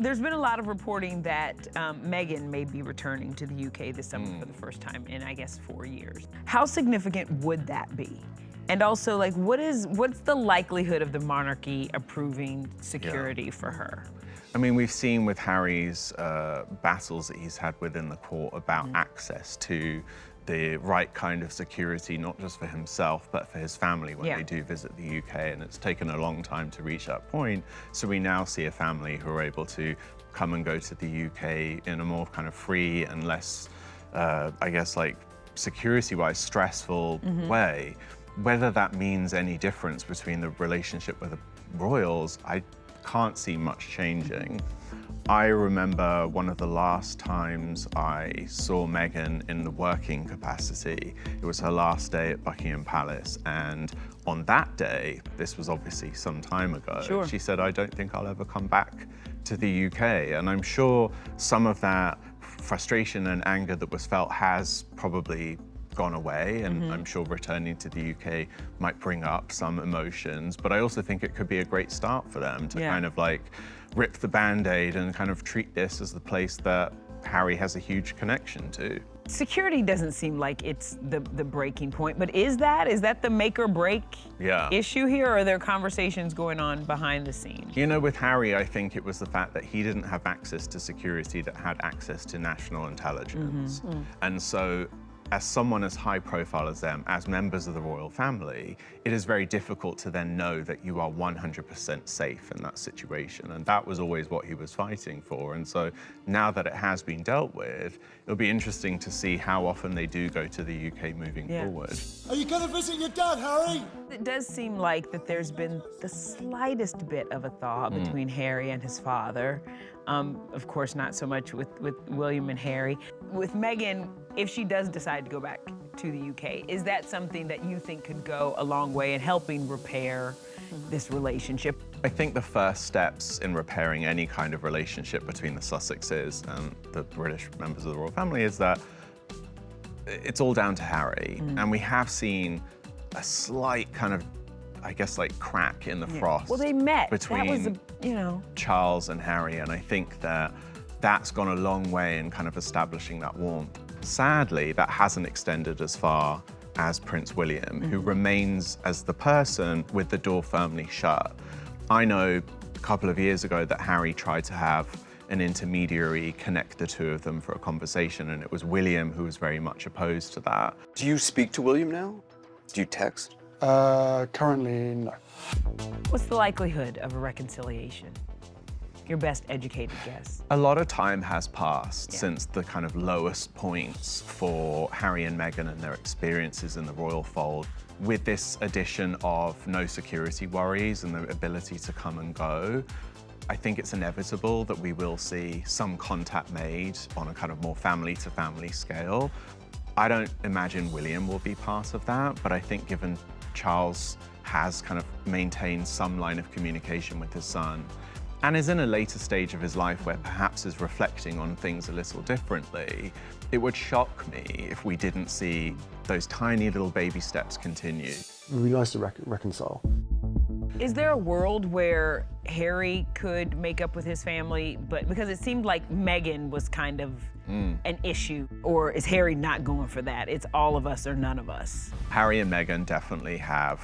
There's been a lot of reporting that Meghan may be returning to the UK this summer for the first time in, I guess, 4 years. How significant would that be? And also, like, what's the likelihood of the monarchy approving security for her? I mean, we've seen with Harry's battles that he's had within the court about access to the right kind of security, not just for himself, but for his family when they do visit the UK. And it's taken a long time to reach that point. So we now see a family who are able to come and go to the UK in a more kind of free and less, I guess, like security-wise, stressful way. Whether that means any difference between the relationship with the royals, I can't see much changing. I remember one of the last times I saw Meghan in the working capacity. It was her last day at Buckingham Palace, and on that day, this was obviously some time ago, she said, "I don't think I'll ever come back to the UK." And I'm sure some of that frustration and anger that was felt has probably gone away, and I'm sure returning to the UK might bring up some emotions, but I also think it could be a great start for them to kind of like rip the Band-Aid and kind of treat this as the place that Harry has a huge connection to. Security doesn't seem like it's the breaking point, but is that the make or break issue here, or are there conversations going on behind the scenes? You know, with Harry, I think it was the fact that he didn't have access to security that had access to national intelligence. And so, as someone as high profile as them, as members of the royal family, it is very difficult to then know that you are 100% safe in that situation. And that was always what he was fighting for. And so now that it has been dealt with, it'll be interesting to see how often they do go to the UK moving forward. Are you going to visit your dad, Harry? It does seem like that there's been the slightest bit of a thaw between Harry and his father. Of course, not so much with William and Harry. With Meghan, if she does decide to go back to the UK, is that something that you think could go a long way in helping repair this relationship? I think the first steps in repairing any kind of relationship between the Sussexes and the British members of the royal family is that it's all down to Harry. And we have seen a slight kind of, I guess, like crack in the frost. Well, they met. Between that was Charles and Harry, and I think that that's gone a long way in kind of establishing that warmth. Sadly, that hasn't extended as far as Prince William, who remains as the person with the door firmly shut. I know a couple of years ago that Harry tried to have an intermediary connect the two of them for a conversation, and it was William who was very much opposed to that. Do you speak to William now? Do you text? Currently, no. What's the likelihood of a reconciliation? Your best educated guess. A lot of time has passed since the kind of lowest points for Harry and Meghan and their experiences in the royal fold. With this addition of no security worries and the ability to come and go, I think it's inevitable that we will see some contact made on a kind of more family-to-family scale. I don't imagine William will be part of that, but I think given Charles has kind of maintained some line of communication with his son and is in a later stage of his life where perhaps is reflecting on things a little differently, it would shock me if we didn't see those tiny little baby steps continue. It would be nice to reconcile. Is there a world where Harry could make up with his family, but because it seemed like Meghan was kind of an issue, or is Harry not going for that? It's all of us or none of us. Harry and Meghan definitely have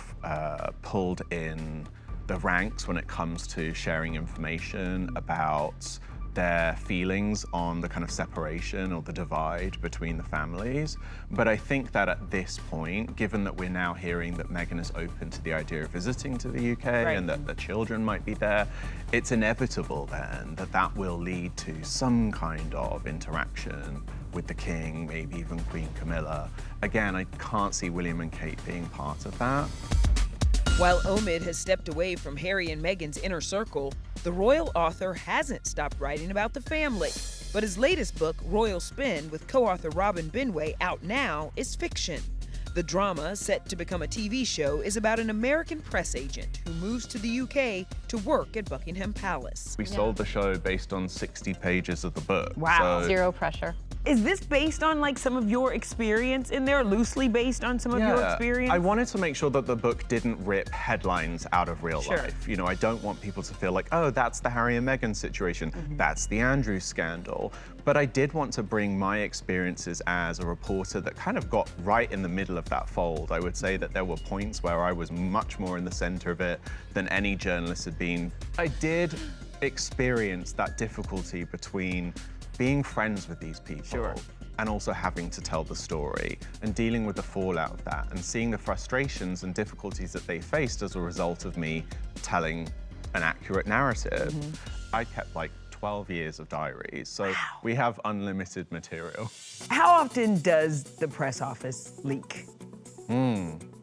pulled in the ranks when it comes to sharing information about their feelings on the kind of separation or the divide between the families. But I think that at this point, given that we're now hearing that Meghan is open to the idea of visiting to the UK and that the children might be there, it's inevitable then that that will lead to some kind of interaction with the King, maybe even Queen Camilla. Again, I can't see William and Kate being part of that. While Omid has stepped away from Harry and Meghan's inner circle, the royal author hasn't stopped writing about the family. But his latest book, Royal Spin, with co-author Robin Benway, out now, is fiction. The drama, set to become a TV show, is about an American press agent who moves to the UK to work at Buckingham Palace. We sold the show based on 60 pages of the book. Wow. So Zero pressure. Is this based on like some of your experience in there, loosely based on some of your experience? I wanted to make sure that the book didn't rip headlines out of real life. You know, I don't want people to feel like, oh, that's the Harry and Meghan situation, that's the Andrew scandal. But I did want to bring my experiences as a reporter that kind of got right in the middle of that fold. I would say that there were points where I was much more in the center of it than any journalist had been. I did experience that difficulty between being friends with these people and also having to tell the story and dealing with the fallout of that and seeing the frustrations and difficulties that they faced as a result of me telling an accurate narrative. I kept like 12 years of diaries, so we have unlimited material. How often does the press office leak?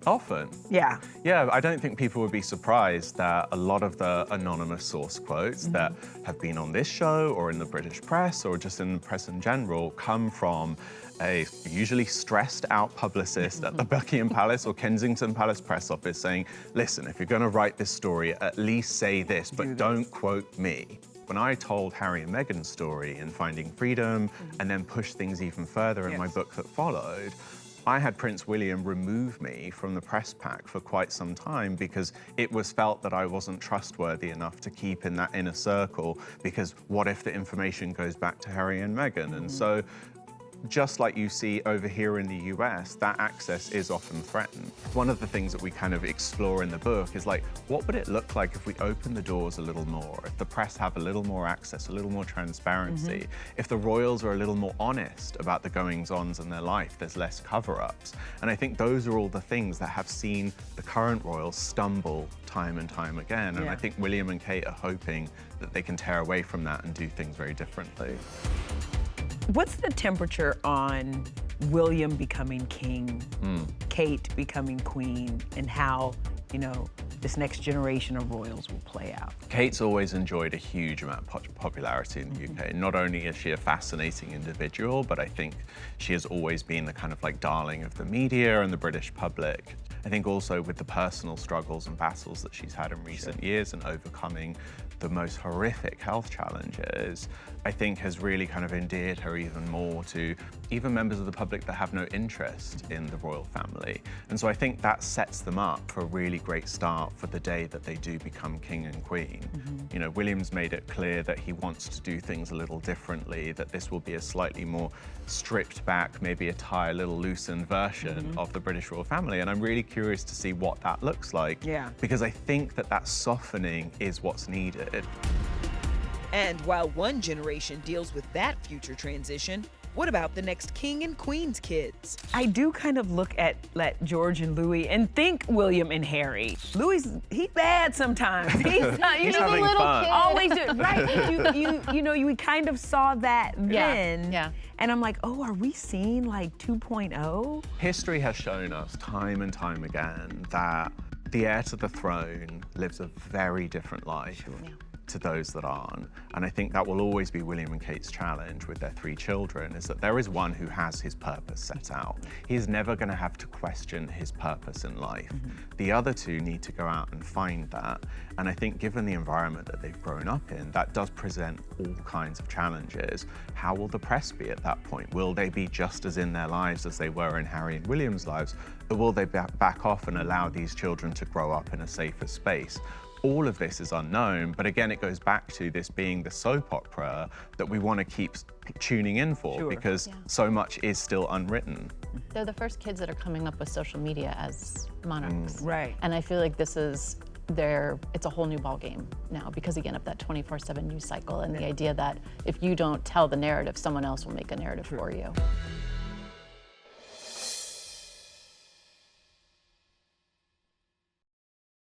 Often. Yeah. Yeah, I don't think people would be surprised that a lot of the anonymous source quotes that have been on this show or in the British press or just in the press in general come from a usually stressed out publicist at the Buckingham Palace or Kensington Palace press office saying, listen, if you're gonna write this story, at least say this, but don't quote me. When I told Harry and Meghan's story in Finding Freedom and then pushed things even further in my book that followed, I had Prince William remove me from the press pack for quite some time because it was felt that I wasn't trustworthy enough to keep in that inner circle because what if the information goes back to Harry and Meghan? And so just like you see over here in the US, that access is often threatened. One of the things that we kind of explore in the book is like, what would it look like if we open the doors a little more, if the press have a little more access, a little more transparency, if the royals are a little more honest about the goings-ons in their life, there's less cover-ups. And I think those are all the things that have seen the current royals stumble time and time again. And I think William and Kate are hoping that they can tear away from that and do things very differently. What's the temperature on William becoming king, Kate becoming queen, and how, you know, this next generation of royals will play out? Kate's always enjoyed a huge amount of popularity in the UK. Not only is she a fascinating individual, but I think she has always been the kind of like darling of the media and the British public. I think also with the personal struggles and battles that she's had in recent years and overcoming the most horrific health challenges, I think has really kind of endeared her even more to even members of the public that have no interest in the royal family. And so I think that sets them up for a really great start for the day that they do become king and queen. You know, William's made it clear that he wants to do things a little differently, that this will be a slightly more stripped back, maybe a tie a little loosened version of the British royal family. And I'm really curious to see what that looks like. Because I think that that softening is what's needed. And while one generation deals with that future transition, what about the next king and queen's kids? I do kind of look at George and Louis and think William and Harry. Louis, he's bad sometimes. He's not, he's having fun. Always do, right? You know, we kind of saw that then. And I'm like, oh, are we seeing like 2.0? History has shown us time and time again that the heir to the throne lives a very different life to those that aren't. And I think that will always be William and Kate's challenge with their 3 children, is that there is one who has his purpose set out. He is never going to have to question his purpose in life. The other 2 need to go out and find that. And I think given the environment that they've grown up in, that does present all kinds of challenges. How will the press be at that point? Will they be just as in their lives as they were in Harry and William's lives? Or will they back off and allow these children to grow up in a safer space? All of this is unknown, but again, it goes back to this being the soap opera that we want to keep tuning in for because so much is still unwritten. They're the first kids that are coming up with social media as monarchs. Right. And I feel like this is it's a whole new ballgame now because again of that 24/7 news cycle and the idea that if you don't tell the narrative, someone else will make a narrative for you.